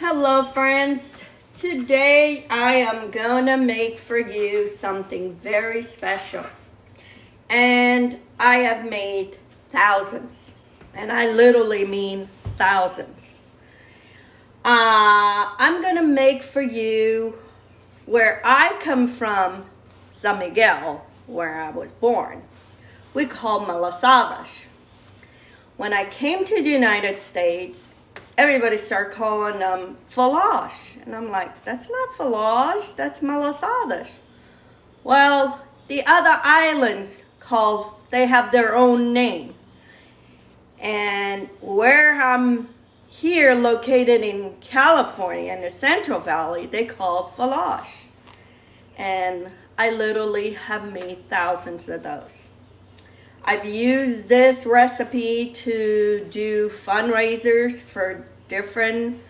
Hello friends, today I am gonna make for you something very special, and I have made thousands, and I literally mean thousands. I'm gonna make for you where I come from, San Miguel, where I was born. We call Malassadas. When I came to the United States, everybody started calling them Falage. And I'm like, that's not Falage, that's Malassadas. Well, the other islands they have their own name. And where I'm here, located in California, in the Central Valley, they call Falage. And I literally have made thousands of those. I've used this recipe to do fundraisers for different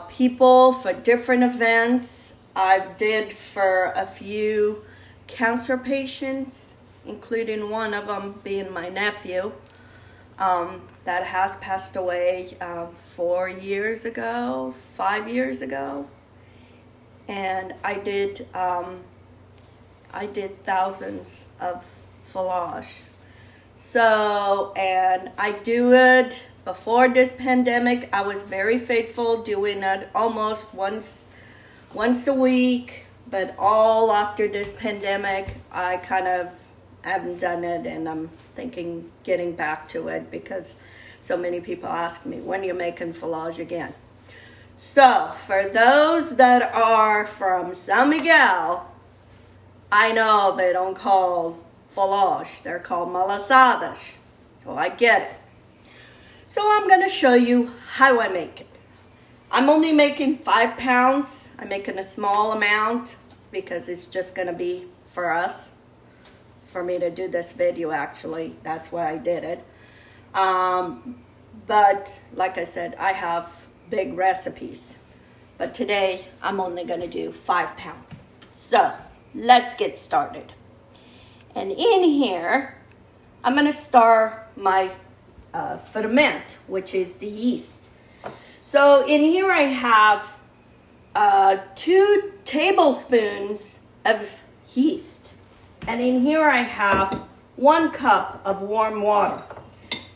people, for different events. I've did for a few cancer patients, including one of them being my nephew that has passed away 4 years ago, 5 years ago. And I did thousands of Falage. So, and I do it before this pandemic. I was very faithful doing it almost once a week, but all after this pandemic, I kind of haven't done it, and I'm thinking getting back to it because so many people ask me, when you're making Falage again. So, for those that are from San Miguel, I know they don't call Falage, they're called Malassadas, so I get it. So I'm going to show you how I make it. I'm only making 5 pounds. I'm making a small amount because it's just going to be for us, for me to do this video actually. That's why I did it. But like I said, I have big recipes. But today I'm only going to do 5 pounds. So let's get started. And in here, I'm going to start my ferment, which is the yeast. So in here I have 2 tablespoons of yeast. And in here I have 1 cup of warm water.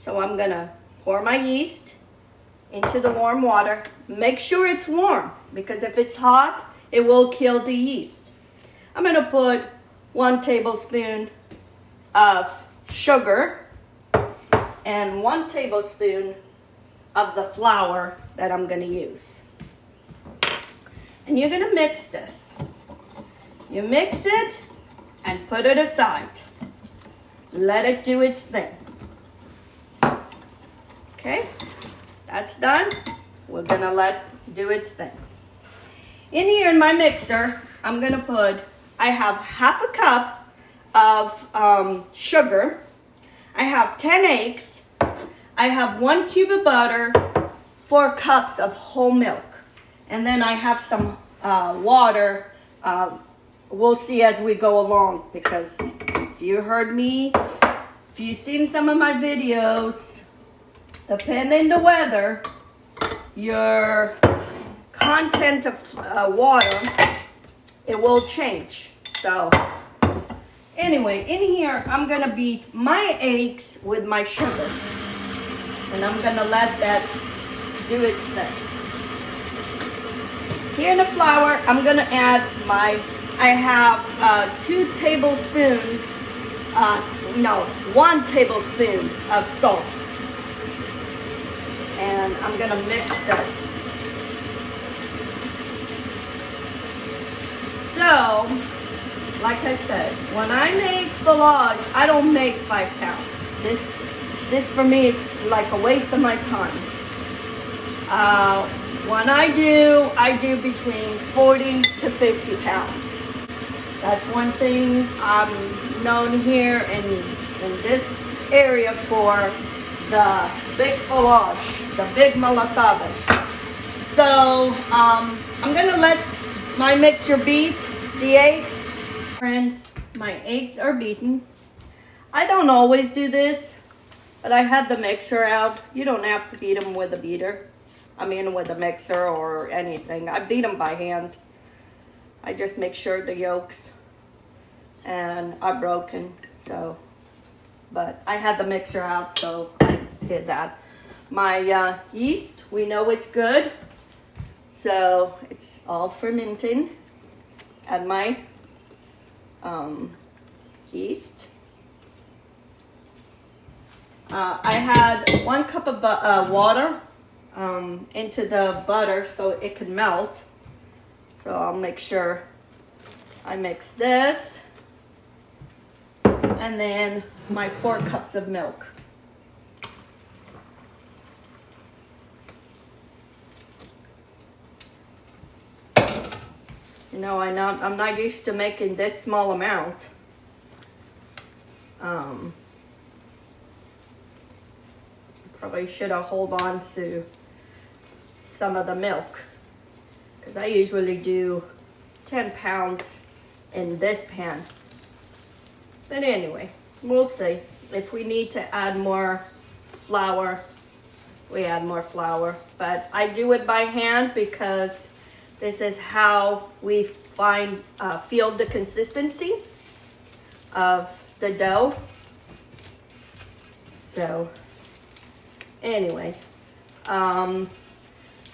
So I'm going to pour my yeast into the warm water. Make sure it's warm, because if it's hot, it will kill the yeast. I'm going to put 1 tablespoon of sugar and 1 tablespoon of the flour that I'm going to use. And you're going to mix this. You mix it and put it aside. Let it do its thing. Okay, that's done. We're going to let it do its thing. In here in my mixer, I'm going to put, I have half a cup of sugar. I have 10 eggs. I have 1 cube of butter, 4 cups of whole milk. And then I have some water. We'll see as we go along, because if you heard me, if you've seen some of my videos, depending the weather, your content of water, it will change. So anyway, in here, I'm going to beat my eggs with my sugar. And I'm going to let that do its thing. Here in the flour, I'm going to add I have 2 tablespoons, 1 tablespoon of salt. And I'm going to mix this. So, like I said, when I make Falage, I don't make 5 pounds. This for me, it's like a waste of my time. When I do between 40 to 50 pounds. That's one thing I'm known here in this area for, the big Falage, the big Malassadas. So I'm gonna let my mixer beat the eggs. Friends, my eggs are beaten. I don't always do this, but I had the mixer out. You don't have to beat them with a beater. I mean with a mixer or anything. I beat them by hand. I just make sure the yolks and are broken. So, but I had the mixer out, so I did that. My yeast, we know it's good. So it's all fermenting. Add my yeast. I had 1 cup of water into the butter so it can melt. So I'll make sure I mix this. And then my 4 cups of milk. You know, I'm not used to making this small amount. Probably should have hold on to some of the milk, because I usually do 10 pounds in this pan. But anyway, we'll see. If we need to add more flour, we add more flour. But I do it by hand because this is how we feel the consistency of the dough. So anyway,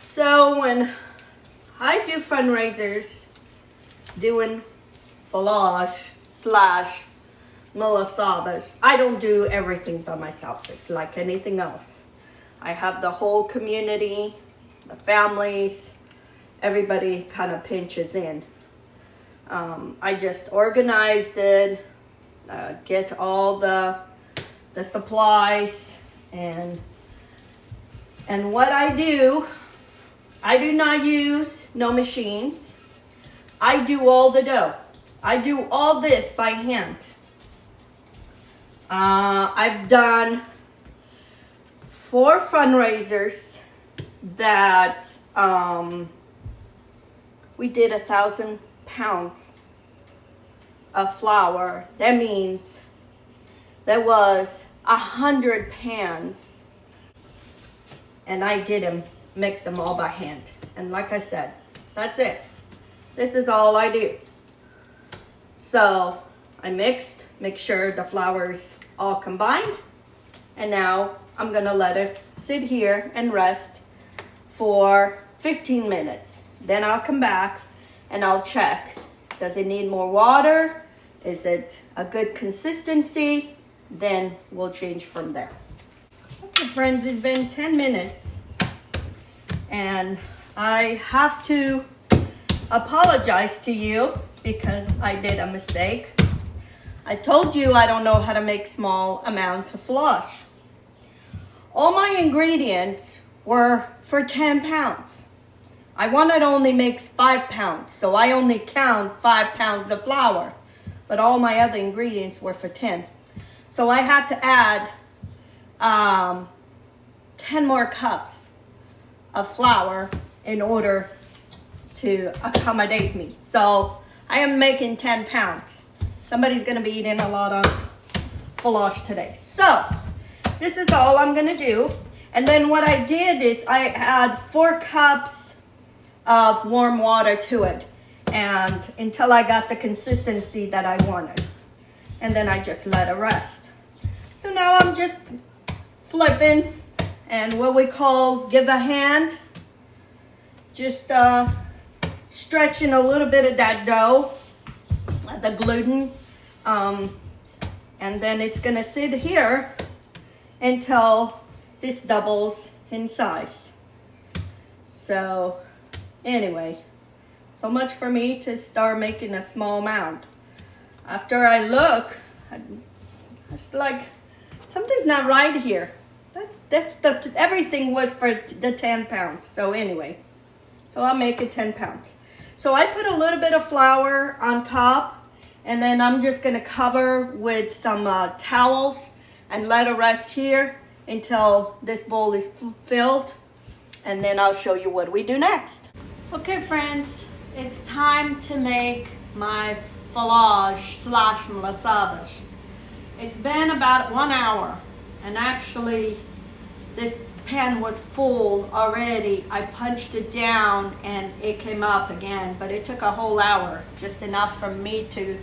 so when I do fundraisers doing Falage / Malassadas, I don't do everything by myself. It's like anything else. I have the whole community, the families, everybody kind of pinches in. I just organized it, get all the supplies, and what I do not use no machines. I do all the dough. I do all this by hand. I've done 4 fundraisers that we did 1,000 pounds of flour. That means there was 100 pans, and I didn't mix them all by hand. And like I said, that's it. This is all I do. So I make sure the flour's all combined, and now I'm gonna let it sit here and rest for 15 minutes. Then I'll come back and I'll check. Does it need more water? Is it a good consistency? Then we'll change from there. Okay, friends, it's been 10 minutes and I have to apologize to you because I did a mistake. I told you I don't know how to make small amounts of flour. All my ingredients were for 10 pounds. I wanted to only make 5 pounds, so I only count 5 pounds of flour. But all my other ingredients were for 10. So I had to add 10 more cups of flour in order to accommodate me. So I am making 10 pounds. Somebody's gonna be eating a lot of goulash today. So this is all I'm gonna do. And then what I did is I add 4 cups of warm water to it, and until I got the consistency that I wanted. And then I just let it rest. So now I'm just flipping and what we call give a hand. Just stretching a little bit of that dough, the gluten, and then it's gonna sit here until this doubles in size. So anyway, so much for me to start making a small amount. After I look, it's like something's not right here. Everything was for the 10 pounds. So anyway, so I'll make it 10 pounds. So I put a little bit of flour on top, and then I'm just gonna cover with some towels and let it rest here until this bowl is filled, and then I'll show you what we do next. Okay, friends, it's time to make my Falage / Malassadas. It's been about 1 hour, and actually this pan was full already. I punched it down and it came up again, but it took a whole hour, just enough for me to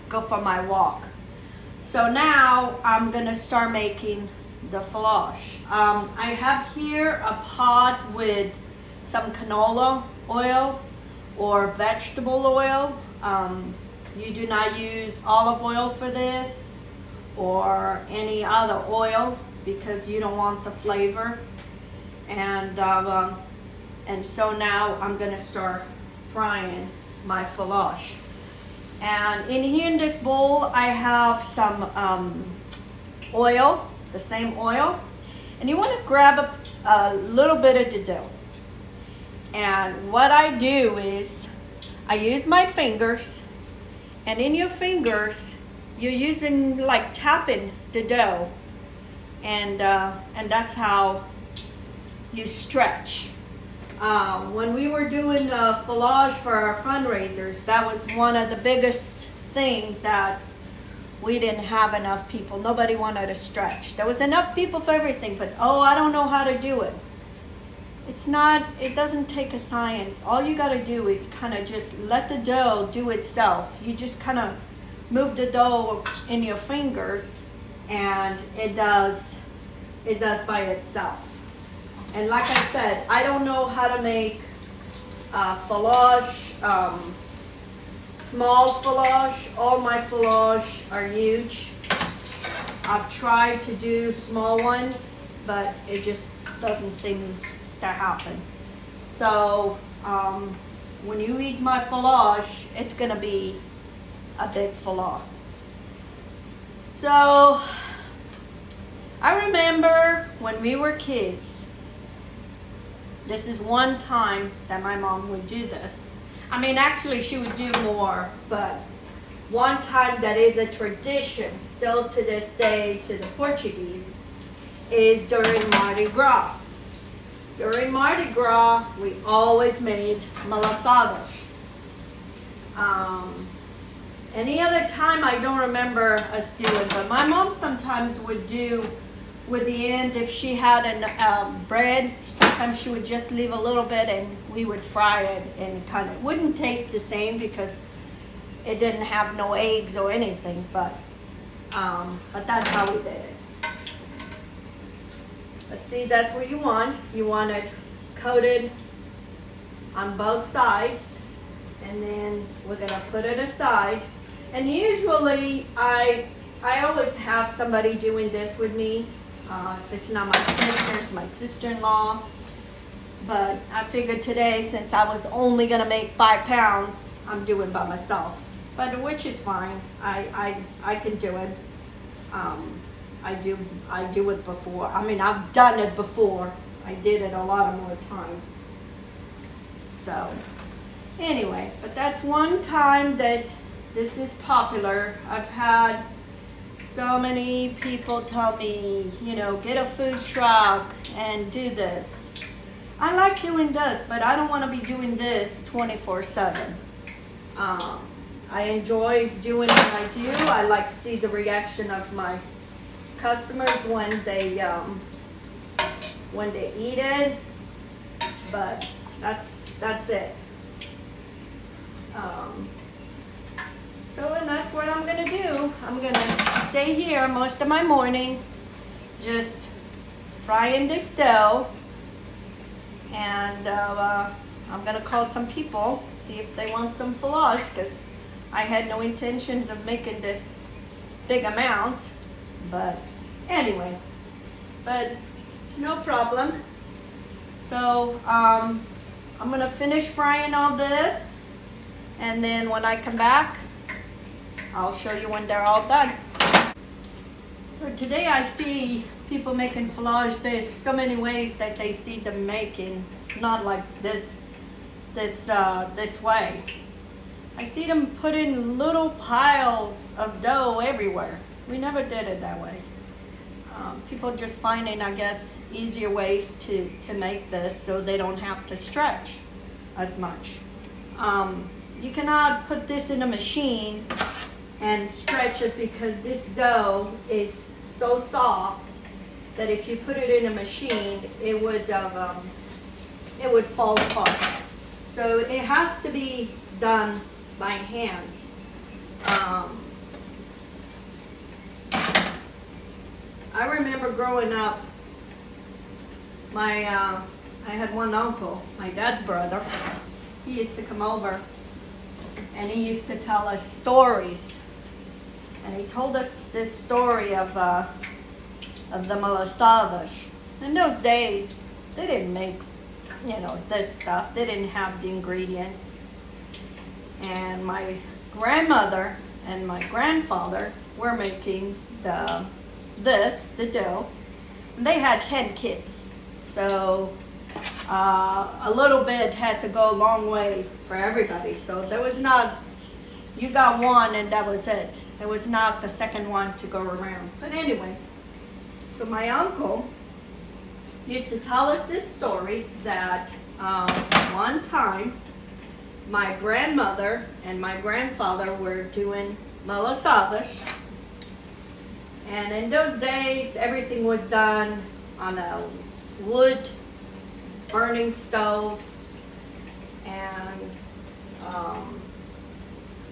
go for my walk. So now I'm gonna start making the flash. I have here a pot with some canola oil or vegetable oil. You do not use olive oil for this or any other oil because you don't want the flavor. And so now I'm gonna start frying my flash. And in here in this bowl, I have some oil, the same oil. And you wanna grab a little bit of the dough. And what I do is, I use my fingers, and in your fingers, you're using like tapping the dough. And that's how you stretch. When we were doing the flash for our fundraisers, that was one of the biggest things that we didn't have enough people. Nobody wanted to stretch. There was enough people for everything, but I don't know how to do it. It doesn't take a science. All you gotta do is kind of just let the dough do itself. You just kind of move the dough in your fingers and it does by itself. And like I said, I don't know how to make flash, small flash. All my flash are huge. I've tried to do small ones, but it just doesn't seem to happen. So when you eat my flash, it's gonna be a big flash. So I remember when we were kids, this is one time that my mom would do this. I mean, actually she would do more, but one time that is a tradition still to this day to the Portuguese is during Mardi Gras. During Mardi Gras, we always made malassadas. Any other time I don't remember us doing, but my mom sometimes would do with the end, if she had bread, sometimes she would just leave a little bit and we would fry it, and kind of wouldn't taste the same because it didn't have no eggs or anything, but that's how we did it. But see, that's what you want. You want it coated on both sides, and then we're gonna put it aside. And usually I always have somebody doing this with me. If it's not my sisters, my sister-in-law. But I figured today, since I was only gonna make 5 pounds, I'm doing by myself. But which is fine. I can do it. I do it before. I mean, I've done it before. I did it a lot more times. So anyway, but that's one time that this is popular. I've had so many people tell me, get a food truck and do this. I like doing this, but I don't want to be doing this 24/7. I enjoy doing what I do. I like to see the reaction of my customers when they eat it, but that's it. And that's what I'm gonna do. I'm gonna stay here most of my morning, just frying this dough, and I'm gonna call some people, see if they want some flash, because I had no intentions of making this big amount, but anyway, but no problem. So I'm gonna finish frying all this, and then when I come back, I'll show you when they're all done. So today I see people making flash. There's so many ways that they see them making, not like this way. I see them putting little piles of dough everywhere. We never did it that way. People just finding, I guess, easier ways to make this so they don't have to stretch as much. You cannot put this in a machine and stretch it because this dough is so soft that if you put it in a machine, it would fall apart. So it has to be done by hand. I remember growing up, I had one uncle, my dad's brother. He used to come over and he used to tell us stories. And he told us this story of the Malassadas. In those days, they didn't make, this stuff. They didn't have the ingredients. And my grandmother and my grandfather were making the dough. And they had 10 kids. So a little bit had to go a long way for everybody. So there was not, you got one and that was it. There was not the second one to go around. But anyway, so my uncle used to tell us this story that one time my grandmother and my grandfather were doing malassadas. And in those days, everything was done on a wood burning stove, and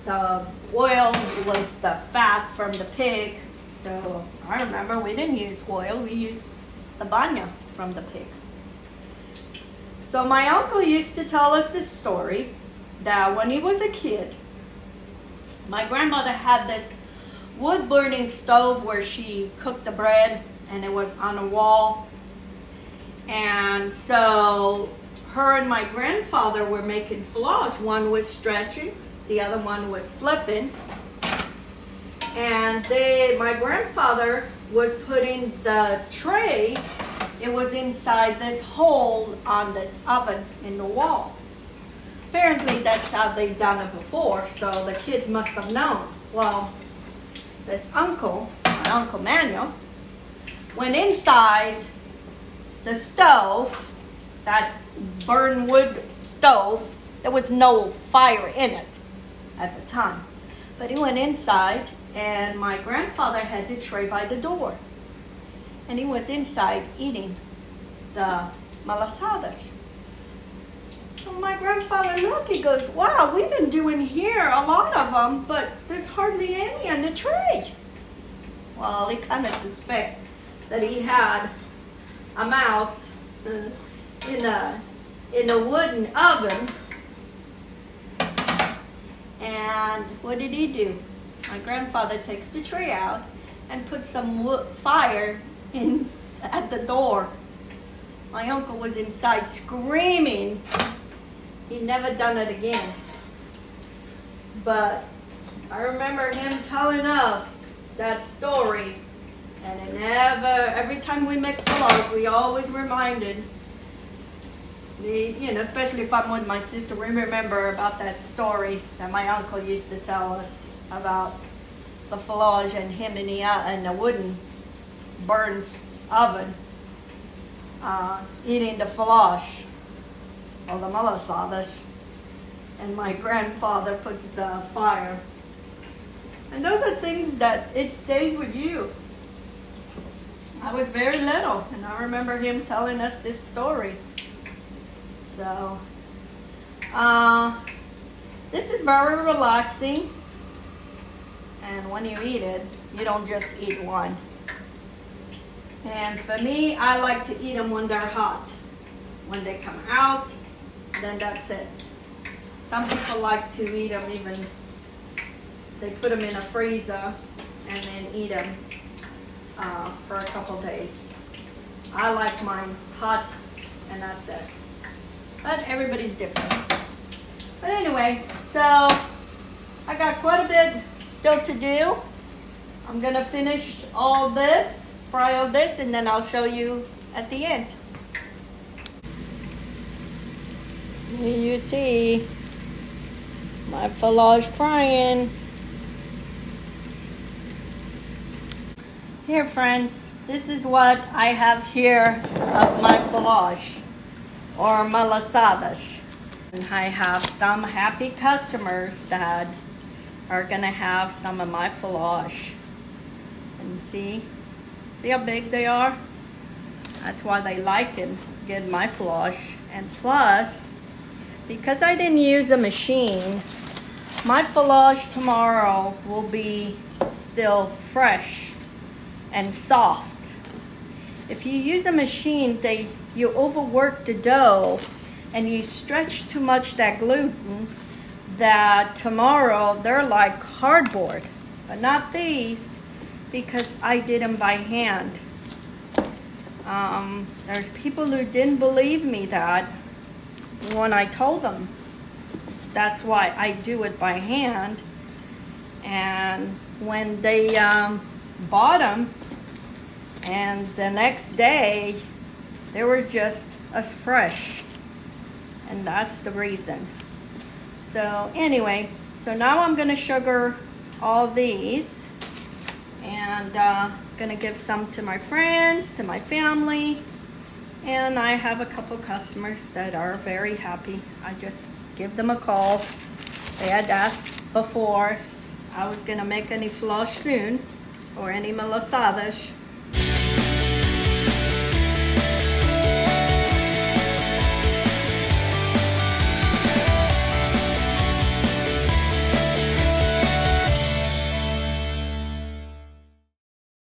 the oil was the fat from the pig. So I remember we didn't use oil, we used the banya from the pig. So my uncle used to tell us this story that when he was a kid, my grandmother had this wood burning stove where she cooked the bread, and it was on a wall. And so her and my grandfather were making flage. One was stretching, the other one was flipping. And my grandfather was putting the tray, it was inside this hole on this oven in the wall. Apparently that's how they've done it before, so the kids must have known. Well, this uncle, my Uncle Manuel, went inside the stove, that burned wood stove. There was no fire in it at the time. But he went inside, and my grandfather had the tray by the door. And he was inside eating the malassadas. So my grandfather looked, he goes, wow, we've been doing here a lot of them, but there's hardly any on the tray. Well, he kind of suspect that he had a mouse in a wooden oven. And what did he do? My grandfather takes the tray out and puts some fire at the door. My uncle was inside screaming. He never done it again. But I remember him telling us that story, and every time we make flowers, we always reminded, especially if I'm with my sister, we remember about that story that my uncle used to tell us about the flowers and him in the wooden burns oven eating the flowers or the malassadas, and my grandfather puts the fire. And those are things that it stays with you. I was very little, and I remember him telling us this story. So, this is very relaxing. And when you eat it, you don't just eat one. And for me, I like to eat them when they're hot. When they come out, then that's it. Some people like to eat them even, they put them in a freezer and then eat them for a couple days. I like mine hot, and that's it. But everybody's different. But anyway, so I got quite a bit still to do. I'm gonna finish all this, fry all this, and then I'll show you at the end. Here you see my flage frying. Here friends, this is what I have here of my flage or malassadas. And I have some happy customers that are gonna have some of my flage. And see how big they are? That's why they like and get my flush. And plus, because I didn't use a machine, my flush tomorrow will be still fresh and soft. If you use a machine, you overwork the dough and you stretch too much that gluten, that tomorrow they're like cardboard. But not these, because I did them by hand. There's people who didn't believe me that when I told them. That's why I do it by hand. And when they bought them, and the next day, they were just as fresh. And that's the reason. So anyway, so now I'm gonna sugar all these, and gonna give some to my friends, to my family, and I have a couple customers that are very happy. I just give them a call. They had asked before if I was gonna make any flush soon or any malassadas.